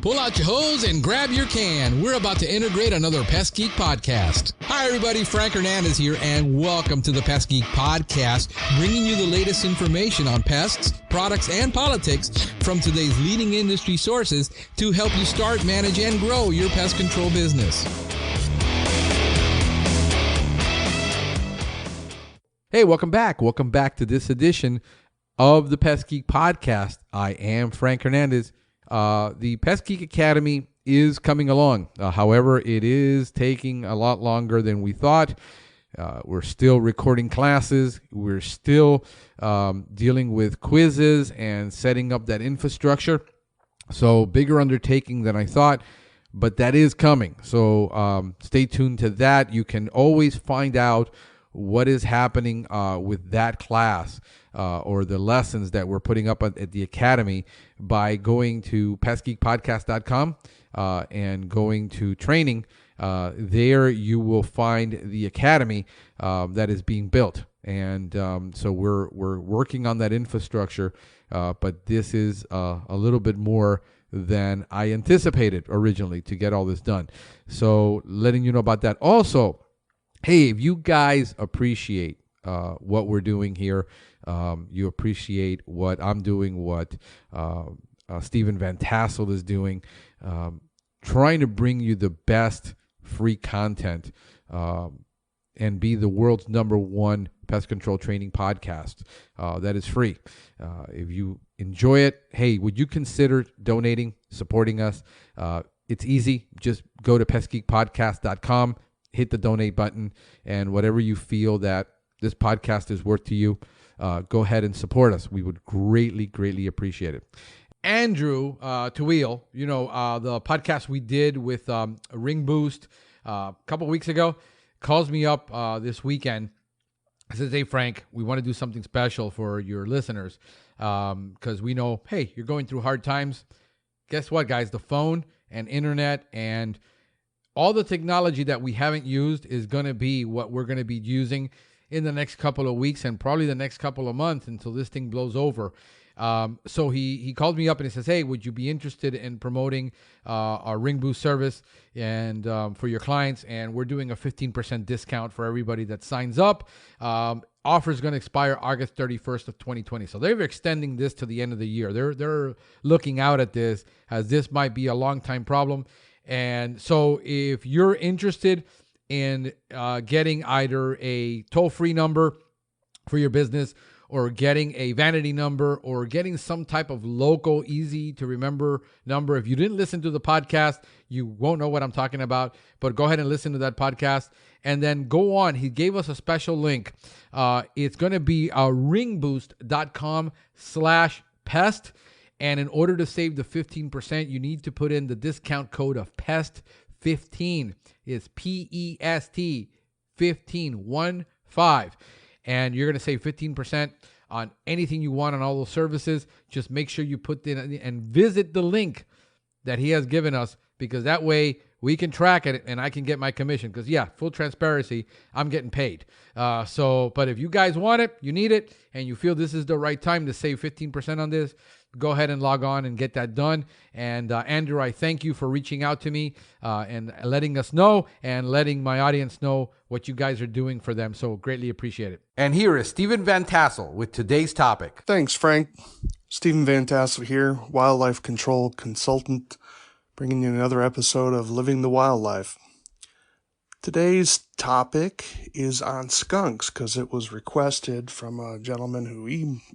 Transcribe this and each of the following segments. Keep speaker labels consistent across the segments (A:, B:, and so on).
A: Pull out your hose and grab your can. We're about to integrate another Pest Geek podcast. Hi, everybody. Frank Hernandez here, and welcome to the Pest Geek podcast, bringing you the latest information on pests, products, and politics from today's leading industry sources to help you start, manage, and grow your pest control business. Hey, welcome back. Welcome back to this edition of the Pest Geek podcast. I am Frank Hernandez. The Pest Geek Academy is coming along. However, it is taking a lot longer than we thought. We're still recording classes. We're still dealing with quizzes and setting up that infrastructure. So bigger undertaking than I thought, but that is coming. So stay tuned to that. You can always find out what is happening with that class or the lessons that we're putting up at the Academy by going to pestgeekpodcast.com and going to training. There you will find the Academy that is being built. And so we're working on that infrastructure, but this is a little bit more than I anticipated originally to get all this done. So letting you know about that. Also, hey, if you guys appreciate what we're doing here, you appreciate what I'm doing, what Steven Van Tassel is doing, trying to bring you the best free content and be the world's #1 pest control training podcast that is free. If you enjoy it, hey, would you consider donating, supporting us? It's easy. Just go to pestgeekpodcast.com, hit the donate button, and whatever you feel that this podcast is worth to you, go ahead and support us. We would greatly, greatly appreciate it. Andrew Tawil, the podcast we did with Ring Boost a couple weeks ago, calls me up this weekend. I says, hey, Frank, we want to do something special for your listeners because we know, hey, you're going through hard times. Guess what, guys? The phone and internet and all the technology that we haven't used is going to be what we're going to be using in the next couple of weeks and probably the next couple of months until this thing blows over. So he called me up and he says, hey, would you be interested in promoting our Ring Boost service and for your clients? And we're doing a 15% discount for everybody that signs up. Offer is going to expire August 31st of 2020. So they're extending this to the end of the year. They're looking out at this as this might be a long time problem. And so if you're interested in getting either a toll-free number for your business or getting a vanity number or getting some type of local, easy-to-remember number, if you didn't listen to the podcast, you won't know what I'm talking about, but go ahead and listen to that podcast and then go on. He gave us a special link. It's going to be ringboost.com/pest. And in order to save the 15%, you need to put in the discount code of PEST15. It's PEST 15. And you're going to save 15% on anything you want on all those services. Just make sure you put in and visit the link that he has given us, because that way we can track it and I can get my commission. Because, yeah, full transparency, I'm getting paid. But if you guys want it, you need it, and you feel this is the right time to save 15% on this, go ahead and log on and get that done. And Andrew, I thank you for reaching out to me and letting us know and letting my audience know what you guys are doing for them. So greatly appreciate it. And here is Steven Van Tassel with today's topic.
B: Thanks, Frank. Steven Van Tassel here, wildlife control consultant, bringing you another episode of Living the Wildlife. Today's topic is on skunks because it was requested from a gentleman who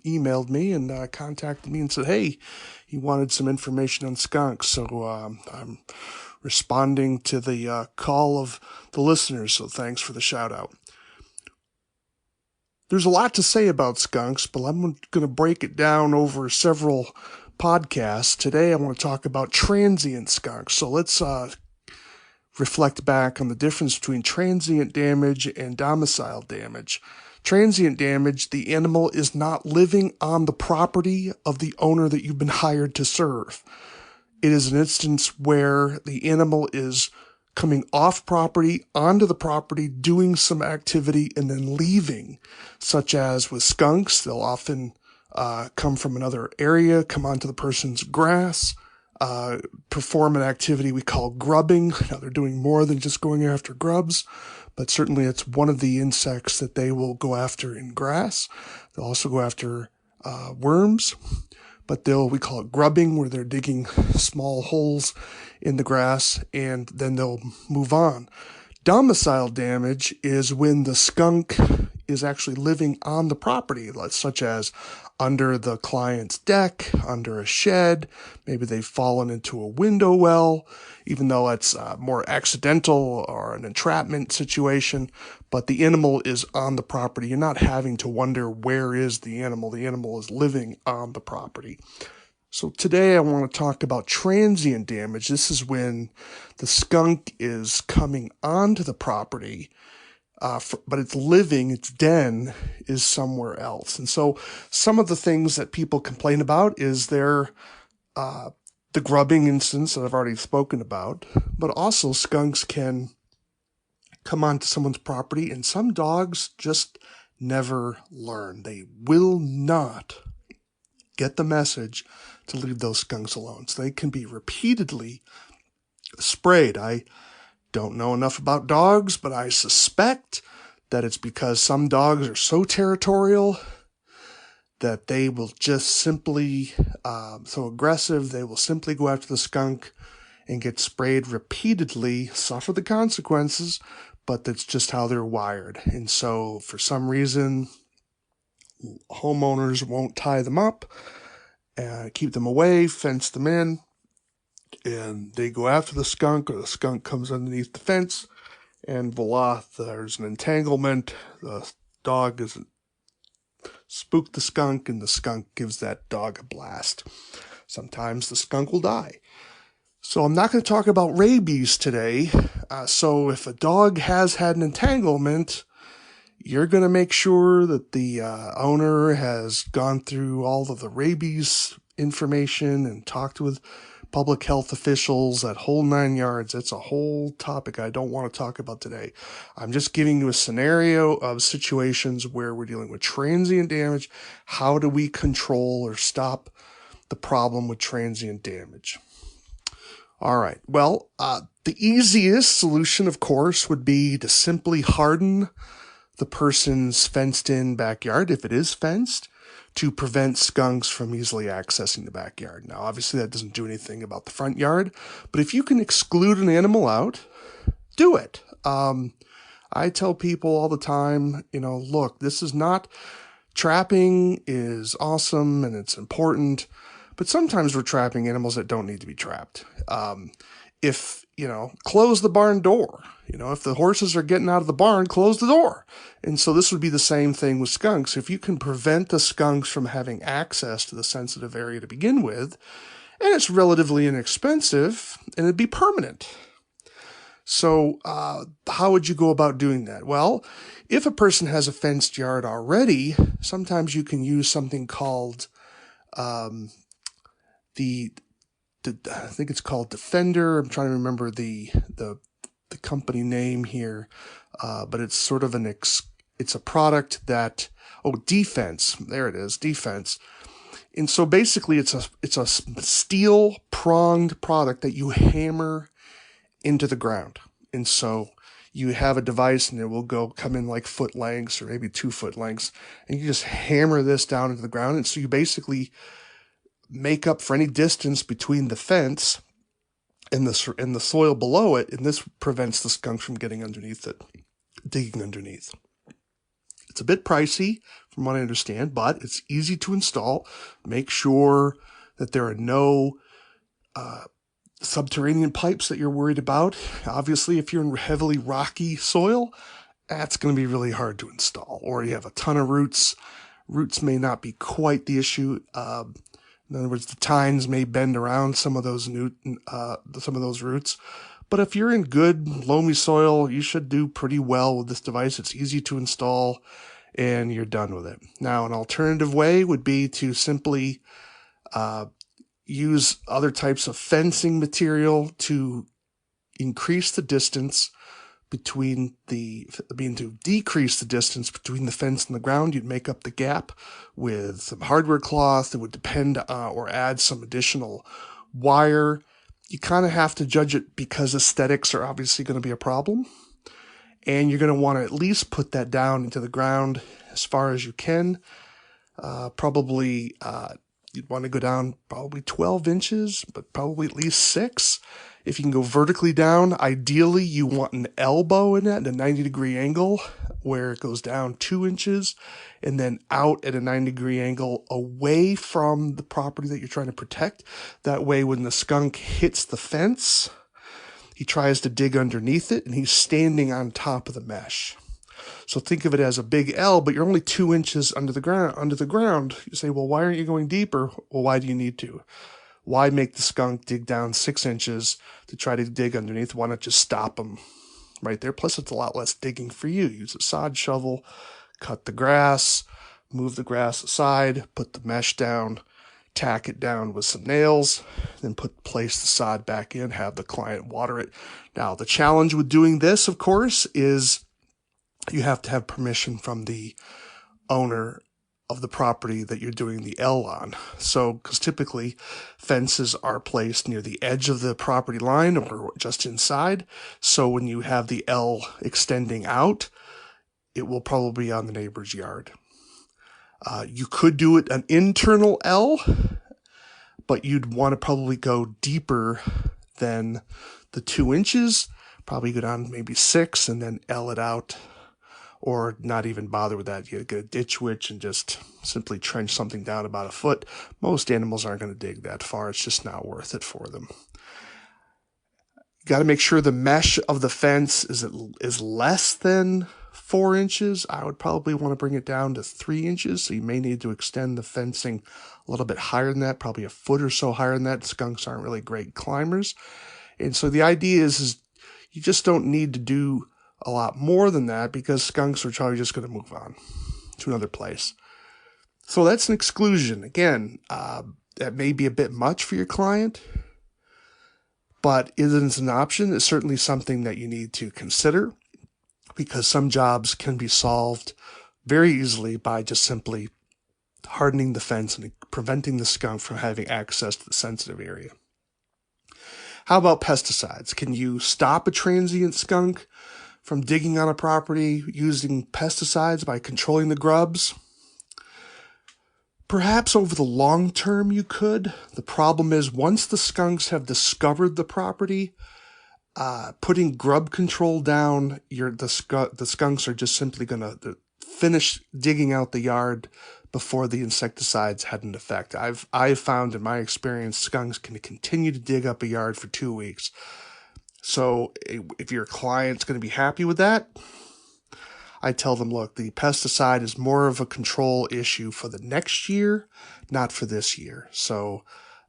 B: emailed me and contacted me and said, hey, he wanted some information on skunks. So I'm responding to the call of the listeners, so thanks for the shout out. There's a lot to say about skunks, but I'm going to break it down over several podcasts. Today I want to talk about transient skunks. So let's reflect back on the difference between transient damage and domicile damage. Transient damage, the animal is not living on the property of the owner that you've been hired to serve. It is an instance where the animal is coming off property, onto the property, doing some activity, and then leaving, such as with skunks. They'll often come from another area, come onto the person's grass, perform an activity we call grubbing. Now, they're doing more than just going after grubs, but certainly it's one of the insects that they will go after in grass. They'll also go after worms, but we call it grubbing, where they're digging small holes in the grass, and then they'll move on. Domicile damage is when the skunk is actually living on the property, such as under the client's deck, under a shed. Maybe they've fallen into a window well, even though it's more accidental or an entrapment situation. But the animal is on the property. You're not having to wonder where is the animal. The animal is living on the property. So today I want to talk about transient damage. This is when the skunk is coming onto the property, but its den is somewhere else. And so some of the things that people complain about is the grubbing instance that I've already spoken about, but also skunks can come onto someone's property, and some dogs just never learn. They will not get the message to leave those skunks alone. So they can be repeatedly sprayed. I don't know enough about dogs, but I suspect that it's because some dogs are so territorial that they will just simply, so aggressive, they will simply go after the skunk and get sprayed repeatedly, suffer the consequences, but that's just how they're wired. And so for some reason, homeowners won't tie them up, keep them away, fence them in, and they go after the skunk, or the skunk comes underneath the fence, and voila, there's an entanglement. The dog is spooked the skunk, and the skunk gives that dog a blast. Sometimes the skunk will die. So I'm not going to talk about rabies today. So if a dog has had an entanglement, you're going to make sure that the owner has gone through all of the rabies information and talked with public health officials, that whole 9 yards. It's a whole topic I don't want to talk about today. I'm just giving you a scenario of situations where we're dealing with transient damage. How do we control or stop the problem with transient damage? All right. Well, the easiest solution, of course, would be to simply harden the person's fenced-in backyard, if it is fenced, to prevent skunks from easily accessing the backyard. Now, obviously, that doesn't do anything about the front yard, but if you can exclude an animal out, do it. I tell people all the time, look, this is not, trapping is awesome and it's important, but sometimes we're trapping animals that don't need to be trapped. Close the barn door. If the horses are getting out of the barn, close the door. And so this would be the same thing with skunks. If you can prevent the skunks from having access to the sensitive area to begin with, and it's relatively inexpensive, and it'd be permanent. So how would you go about doing that? Well, if a person has a fenced yard already, sometimes you can use something called I think it's called Defender. I'm trying to remember the company name here, but it's sort of it's a product that, Defense. There it is, Defense. And so basically it's a steel pronged product that you hammer into the ground. And so you have a device and it will come in like foot lengths or maybe 2 foot lengths, and you just hammer this down into the ground. And so you basically make up for any distance between the fence and the soil below it, and this prevents the skunk from getting underneath it, digging underneath. It's a bit pricey, from what I understand, but it's easy to install. Make sure that there are no subterranean pipes that you're worried about. Obviously, if you're in heavily rocky soil, that's going to be really hard to install. Or you have a ton of roots. Roots may not be quite the issue. In other words, the tines may bend around some of those roots. But if you're in good, loamy soil, you should do pretty well with this device. It's easy to install, and you're done with it. Now, an alternative way would be to simply use other types of fencing material to increase the distance to decrease the distance between the fence and the ground. You'd make up the gap with some hardware cloth that would depend or add some additional Wire, you kind of have to judge it because aesthetics are obviously going to be a problem. And you're going to want to at least put that down into the ground as far as you can. You'd want to go down probably 12 inches, but probably at least 6. If you can go vertically down, ideally you want an elbow in that, at a 90-degree angle, where it goes down 2 inches, and then out at a 90-degree angle away from the property that you're trying to protect. That way, when the skunk hits the fence, he tries to dig underneath it, and he's standing on top of the mesh. So think of it as a big L, but you're only 2 inches under the ground. You say, well, why aren't you going deeper? Well, why do you need to? Why make the skunk dig down 6 inches to try to dig underneath? Why not just stop him right there? Plus, it's a lot less digging for you. Use a sod shovel, cut the grass, move the grass aside, put the mesh down, tack it down with some nails, then place the sod back in, have the client water it. Now, the challenge with doing this, of course, is you have to have permission from the owner of the property that you're doing the L on. So, because typically fences are placed near the edge of the property line or just inside. So when you have the L extending out, it will probably be on the neighbor's yard. You could do it an internal L, but you'd want to probably go deeper than the 2 inches. Probably go down maybe 6 and then L it out. Or not even bother with that. You get a ditch witch and just simply trench something down about a foot. Most animals aren't going to dig that far. It's just not worth it for them. You got to make sure the mesh of the fence is less than 4 inches. I would probably want to bring it down to 3 inches. So you may need to extend the fencing a little bit higher than that, probably a foot or so higher than that. Skunks aren't really great climbers. And so the idea is you just don't need to do a lot more than that because skunks are probably just going to move on to another place. So that's an exclusion. Again, that may be a bit much for your client, but it is an option. It's certainly something that you need to consider because some jobs can be solved very easily by just simply hardening the fence and preventing the skunk from having access to the sensitive area. How about pesticides? Can you stop a transient skunk from digging on a property using pesticides by controlling the grubs? Perhaps over the long term you could. The problem is once the skunks have discovered the property, putting grub control down, the skunks are just simply going to finish digging out the yard before the insecticides had an effect. I've found in my experience skunks can continue to dig up a yard for 2 weeks. So if your client's going to be happy with that, I tell them, look, the pesticide is more of a control issue for the next year, not for this year. So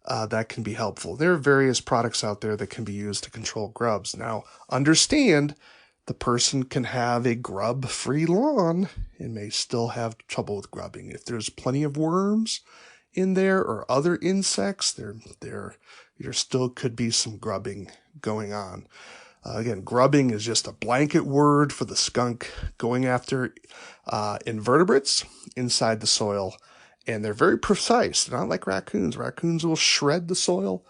B: that can be helpful. There are various products out there that can be used to control grubs. Now, understand the person can have a grub-free lawn and may still have trouble with grubbing. If there's plenty of worms in there or other insects, there still could be some grubbing going on. Again, grubbing is just a blanket word for the skunk going after invertebrates inside the soil. And they're very precise. They're not like raccoons. Raccoons will shred the soil.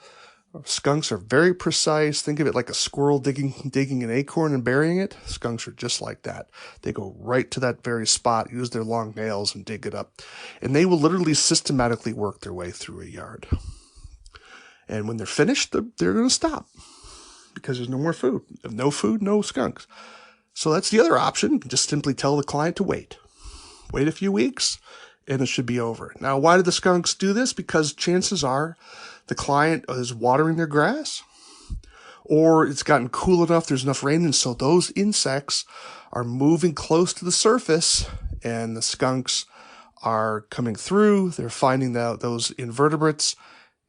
B: Skunks are very precise. Think of it like a squirrel digging an acorn and burying it. Skunks are just like that. They go right to that very spot, use their long nails and dig it up. And they will literally systematically work their way through a yard. And when they're finished, they're going to stop because there's no more food. If no food, no skunks. So that's the other option. Just simply tell the client to wait. Wait a few weeks and it should be over. Now, why do the skunks do this? Because chances are the client is watering their grass or it's gotten cool enough, there's enough rain, and so those insects are moving close to the surface and the skunks are coming through. They're finding those invertebrates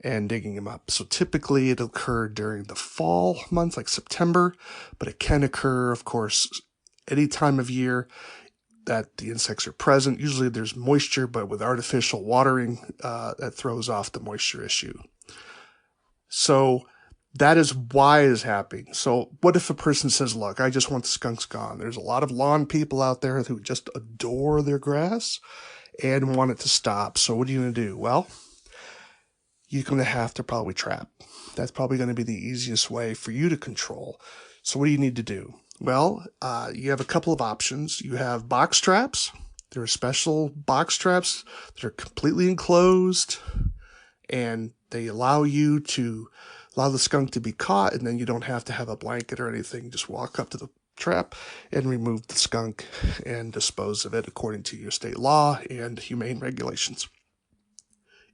B: and digging them up. So typically it'll occur during the fall months like September, but it can occur, of course, any time of year that the insects are present. Usually there's moisture, but with artificial watering, that throws off the moisture issue. So that is why it is happening. So what if a person says, look, I just want the skunks gone? There's a lot of lawn people out there who just adore their grass and want it to stop. So what are you going to do? Well, you're going to have to probably trap. That's probably going to be the easiest way for you to control. So what do you need to do? Well, you have a couple of options. You have box traps. There are special box traps that are completely enclosed, and they allow the skunk to be caught, and then you don't have to have a blanket or anything. Just walk up to the trap and remove the skunk and dispose of it according to your state law and humane regulations.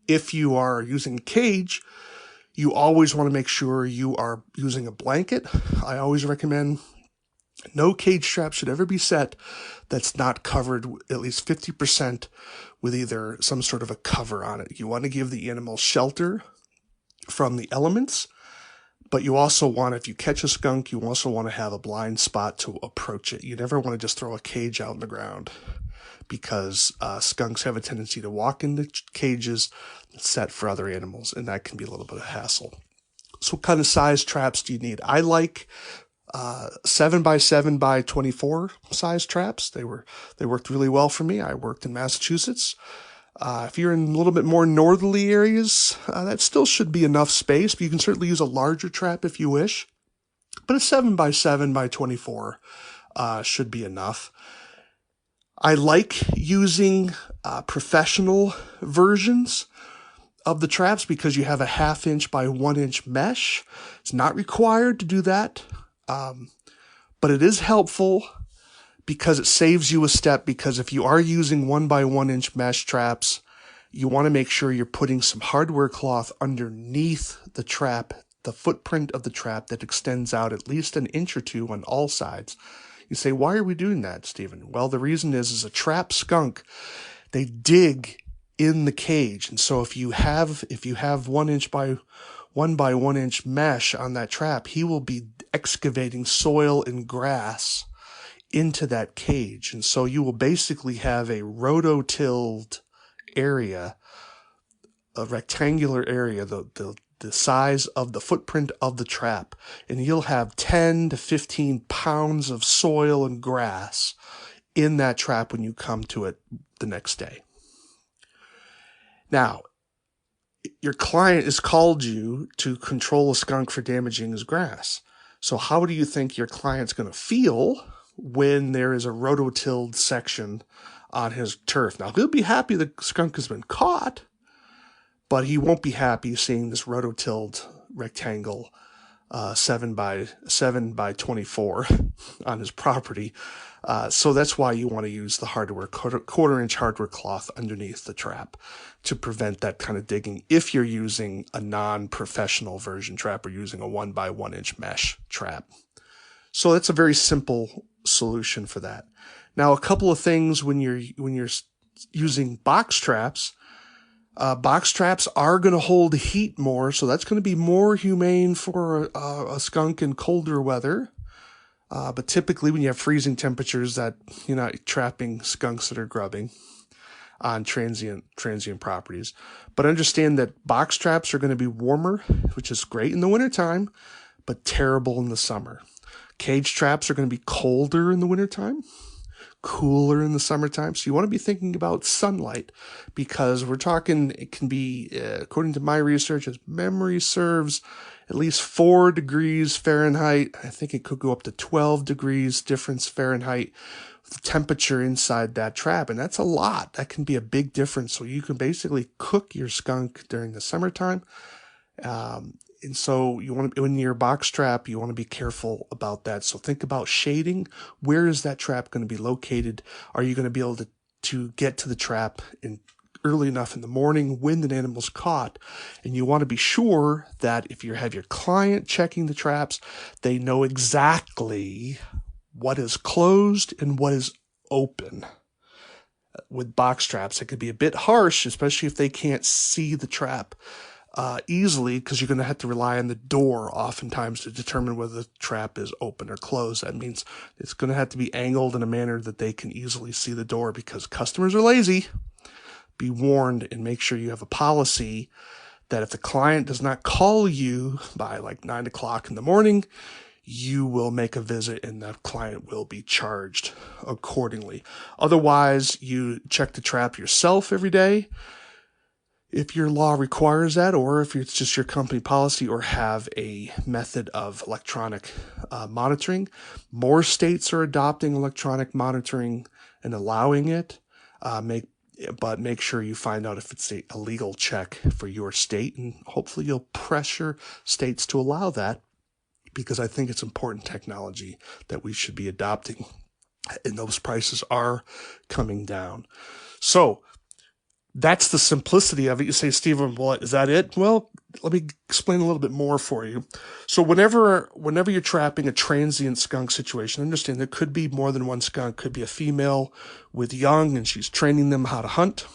B: If you are using a cage, you always want to make sure you are using a blanket. I always recommend no cage trap should ever be set that's not covered at least 50% with either some sort of a cover on it. You want to give the animal shelter from the elements, but you also want, if you catch a skunk, you also want to have a blind spot to approach it. You never want to just throw a cage out in the ground, because skunks have a tendency to walk into cages set for other animals, and that can be a little bit of hassle. So what kind of size traps do you need? I like 7x7x24 size traps. They worked really well for me. I worked in Massachusetts. If you're in a little bit more northerly areas, that still should be enough space, but you can certainly use a larger trap if you wish. But a 7x7x24 should be enough. I like using professional versions of the traps because you have a 1/2 inch by 1 inch mesh. It's not required to do that, but it is helpful because it saves you a step. Because if you are using 1 by 1 inch mesh traps, you want to make sure you're putting some hardware cloth underneath the trap, the footprint of the trap that extends out at least an inch or two on all sides. You say, why are we doing that, Stephen? Well, the reason is a trap skunk, they dig in the cage. And so if you have 1 inch by 1 inch mesh on that trap, he will be excavating soil and grass into that cage. And so you will basically have a rototilled area, a rectangular area, the size of the footprint of the trap, and you'll have 10 to 15 pounds of soil and grass in that trap when you come to it the next day. Now, your client has called you to control a skunk for damaging his grass. So how do you think your client's going to feel when there is a rototilled section on his turf? Now, he'll be happy the skunk has been caught, but he won't be happy seeing this rototilled rectangle 7x7x24 on his property. So that's why you want to use the hardware, quarter inch hardware cloth underneath the trap to prevent that kind of digging if you're using a non-professional version trap or using a 1 by 1 inch mesh trap. So that's a very simple solution for that. Now, a couple of things when you're using box traps. Box traps are going to hold heat more, so that's going to be more humane for a skunk in colder weather. But typically when you have freezing temperatures, that you're not trapping skunks that are grubbing on transient properties. But understand that box traps are going to be warmer, which is great in the wintertime, but terrible in the summer. Cage traps are going to be colder in the wintertime, cooler in the summertime. So you want to be thinking about sunlight, because we're talking, it can be, according to my research, as memory serves, at least 4 degrees Fahrenheit. I think it could go up to 12 degrees difference Fahrenheit with temperature inside that trap. And that's a lot. That can be a big difference. So you can basically cook your skunk during the summertime. And so you want to, when you're box trap, you want to be careful about that. So think about shading. Where is that trap going to be located? Are you going to be able to get to the trap early enough in the morning when the animal's caught? And you want to be sure that if you have your client checking the traps, they know exactly what is closed and what is open. With box traps, it could be a bit harsh, especially if they can't see the trap easily, because you're going to have to rely on the door oftentimes to determine whether the trap is open or closed. That means it's going to have to be angled in a manner that they can easily see the door, because customers are lazy. Be warned, and make sure you have a policy that if the client does not call you by like 9 o'clock in the morning, you will make a visit and that client will be charged accordingly. Otherwise, you check the trap yourself every day. if your law requires that, or if it's just your company policy, or have a method of electronic monitoring. More states are adopting electronic monitoring and allowing it. But make sure you find out if it's a legal check for your state, and hopefully you'll pressure states to allow that, because I think it's important technology that we should be adopting, and those prices are coming down. So that's the simplicity of it. You say, Stephen, well, is that it? Well, let me explain a little bit more for you. So whenever you're trapping a transient skunk situation, understand there could be more than one skunk. Could be a female with young and she's training them how to hunt.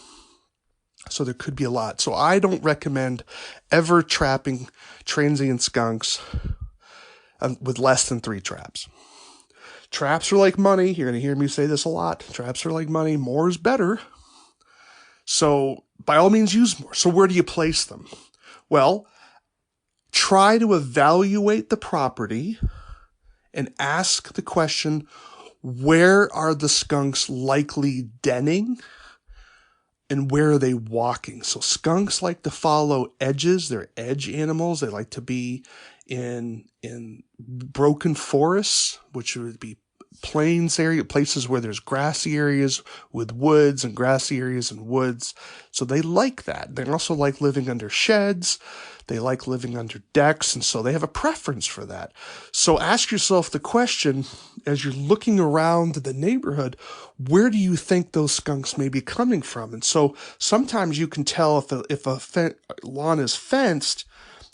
B: So there could be a lot. So I don't recommend ever trapping transient skunks with less than 3 traps. Traps are like money. You're going to hear me say this a lot. Traps are like money. More is better. So by all means, use more. So where do you place them? Well, try to evaluate the property and ask the question, where are the skunks likely denning and where are they walking? So skunks like to follow edges. They're edge animals. They like to be in broken forests, which would be plains area, places where there's grassy areas with woods and grassy areas and woods. So they like that. They also like living under sheds. They like living under decks. And so they have a preference for that. So ask yourself the question, as you're looking around the neighborhood, where do you think those skunks may be coming from? And so sometimes you can tell if a lawn is fenced,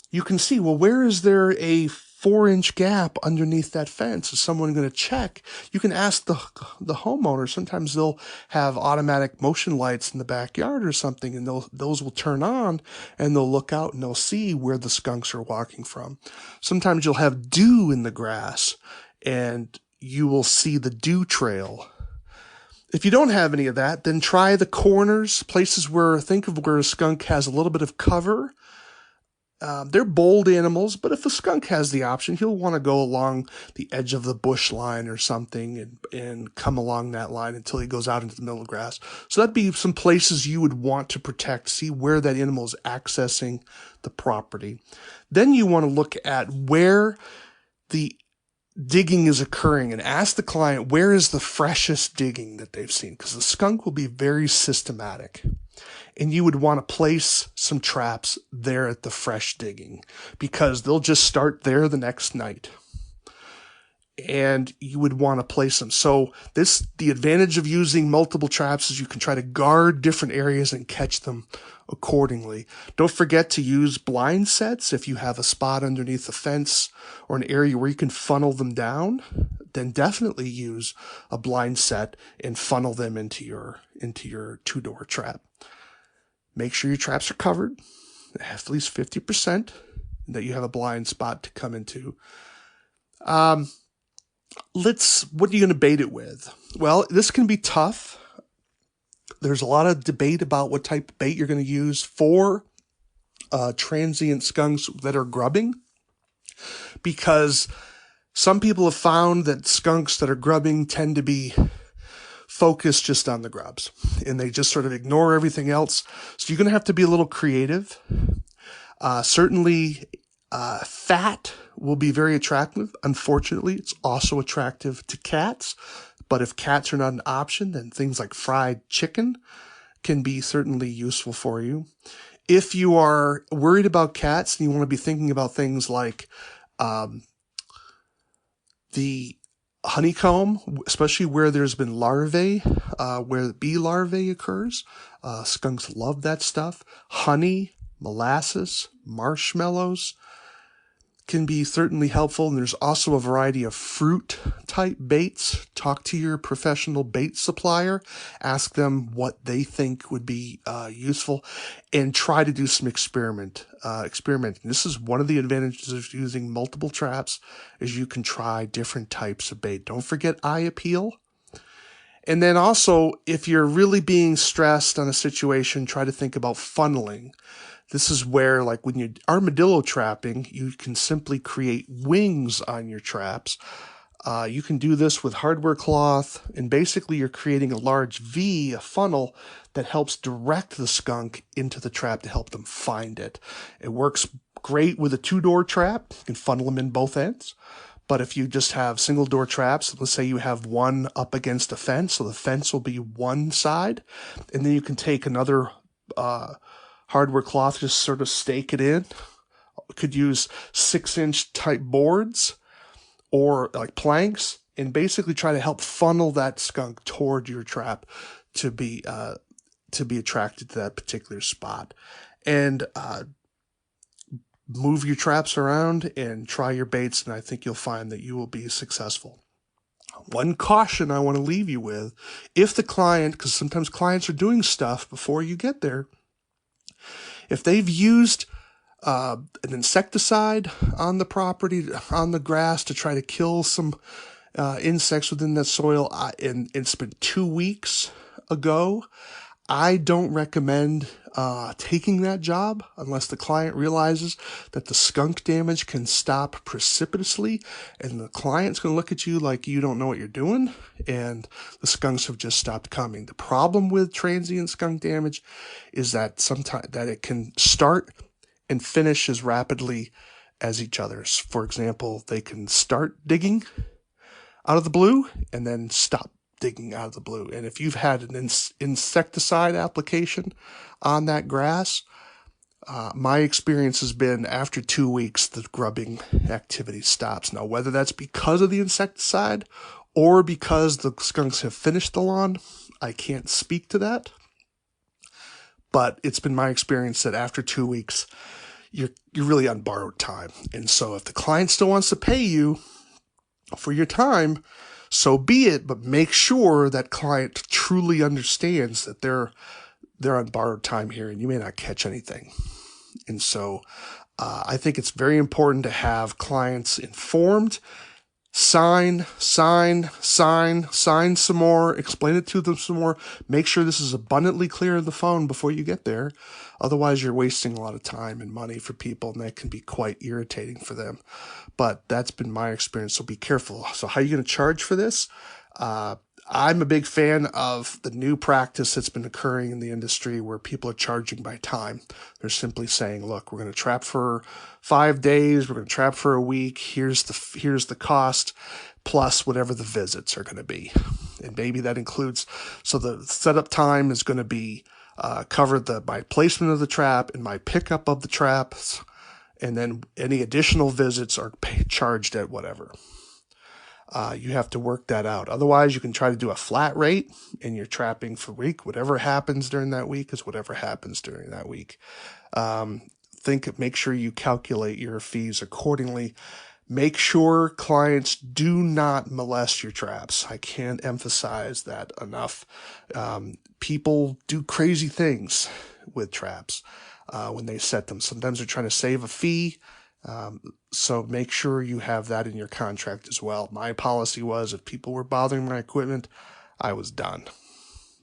B: you can see, well, where is there a 4-inch gap underneath that fence? Is someone going to check? You can ask the homeowner. Sometimes they'll have automatic motion lights in the backyard or something, and those will turn on, and they'll look out and they'll see where the skunks are walking from. Sometimes you'll have dew in the grass, and you will see the dew trail. If you don't have any of that, then try the corners, places think of where a skunk has a little bit of cover. They're bold animals, but if a skunk has the option, he'll want to go along the edge of the bush line or something and come along that line until he goes out into the middle of the grass. So that'd be some places you would want to protect, see where that animal is accessing the property. Then you want to look at where the digging is occurring and ask the client, where is the freshest digging that they've seen? Because the skunk will be very systematic. And you would want to place some traps there at the fresh digging, because they'll just start there the next night. And you would want to place them. So the advantage of using multiple traps is you can try to guard different areas and catch them accordingly. Don't forget to use blind sets. If you have a spot underneath the fence or an area where you can funnel them down, then definitely use a blind set and funnel them into your 2-door trap. Make sure your traps are covered, at least 50%, that you have a blind spot to come into. What are you going to bait it with? Well, this can be tough. There's a lot of debate about what type of bait you're going to use for transient skunks that are grubbing, because some people have found that skunks that are grubbing tend to be focused just on the grubs, and they just sort of ignore everything else. So you're going to have to be a little creative. Certainly, fat will be very attractive. Unfortunately, it's also attractive to cats. But if cats are not an option, then things like fried chicken can be certainly useful for you. If you are worried about cats and you want to be thinking about things like the honeycomb, especially where there's been larvae, where bee larvae occurs. Skunks love that stuff. Honey, molasses, marshmallows can be certainly helpful. And there's also a variety of fruit type baits. Talk to your professional bait supplier. Ask them what they think would be useful, and try to do some experimenting. This is one of the advantages of using multiple traps, is you can try different types of bait. Don't forget eye appeal. And then also, if you're really being stressed on a situation, try to think about funneling. This is where, like when you're armadillo trapping, you can simply create wings on your traps. You can do this with hardware cloth, and basically you're creating a large V, a funnel, that helps direct the skunk into the trap to help them find it. It works great with a 2-door trap. You can funnel them in both ends. But if you just have single door traps, let's say you have one up against a fence, so the fence will be one side, and then you can take another hardware cloth, just sort of stake it in. You could use 6-inch type boards or like planks, and basically try to help funnel that skunk toward your trap to be attracted to that particular spot. And move your traps around and try your baits, and I think you'll find that you will be successful. One caution I want to leave you with, if the client, because sometimes clients are doing stuff before you get there, if they've used an insecticide on the property, on the grass, to try to kill some insects within that soil, and it's been 2 weeks ago, I don't recommend taking that job unless the client realizes that the skunk damage can stop precipitously, and the client's going to look at you like you don't know what you're doing, and the skunks have just stopped coming. The problem with transient skunk damage is that sometimes that it can start and finish as rapidly as each other's. For example, they can start digging out of the blue and then stop digging out of the blue. And if you've had an insecticide application on that grass, my experience has been after 2 weeks, the grubbing activity stops. Now, whether that's because of the insecticide or because the skunks have finished the lawn, I can't speak to that. But it's been my experience that after 2 weeks, you're really on borrowed time. And so if the client still wants to pay you for your time, so be it, but make sure that client truly understands that they're on borrowed time here, and you may not catch anything. And so I think it's very important to have clients informed. Sign some more, explain it to them some more. Make sure this is abundantly clear on the phone before you get there. Otherwise, you're wasting a lot of time and money for people, and that can be quite irritating for them. But that's been my experience, so be careful. So how are you going to charge for this? I'm a big fan of the new practice that's been occurring in the industry where people are charging by time. They're simply saying, look, we're going to trap for 5 days. We're going to trap for a week. Here's the cost plus whatever the visits are going to be. And maybe that includes, so the setup time is going to be cover my placement of the trap and my pickup of the traps. And then any additional visits are charged at whatever. You have to work that out. Otherwise, you can try to do a flat rate and you're trapping for a week. Whatever happens during that week is whatever happens during that week. Make sure you calculate your fees accordingly. Make sure clients do not molest your traps. I can't emphasize that enough. People do crazy things with traps when they set them. Sometimes they're trying to save a fee. So make sure you have that in your contract as well. My policy was if people were bothering my equipment, I was done.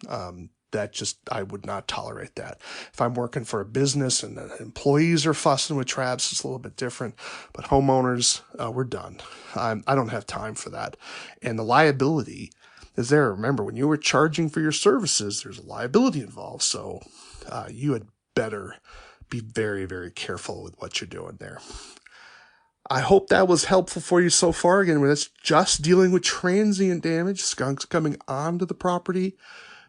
B: I would not tolerate that. If I'm working for a business and the employees are fussing with traps, it's a little bit different. But homeowners, we're done. I don't have time for that. And the liability is there. Remember, when you were charging for your services, there's a liability involved. So you had better be very, very careful with what you're doing there. I hope that was helpful for you so far. Again, that's just dealing with transient damage, skunks coming onto the property,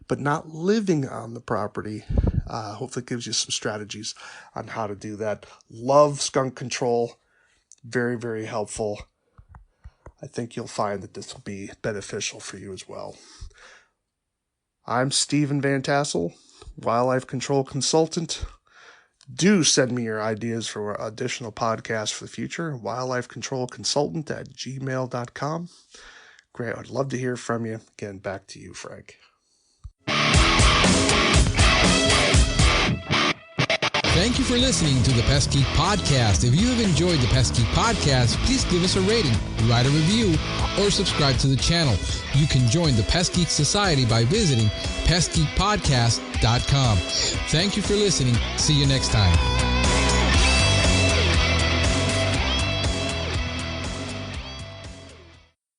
B: but not living on the property. Hopefully it gives you some strategies on how to do that. Love skunk control. Very, very helpful. I think you'll find that this will be beneficial for you as well. I'm Stephen Van Tassel, Wildlife Control Consultant. Do send me your ideas for additional podcasts for the future. wildlifecontrolconsultant@gmail.com. Great. I'd love to hear from you. Again, back to you, Frank.
A: Thank you for listening to the Pest Geek Podcast. If you have enjoyed the Pest Geek Podcast, please give us a rating, write a review, or subscribe to the channel. You can join the Pest Geek Society by visiting pestgeekpodcast.com. Thank you for listening. See you next time.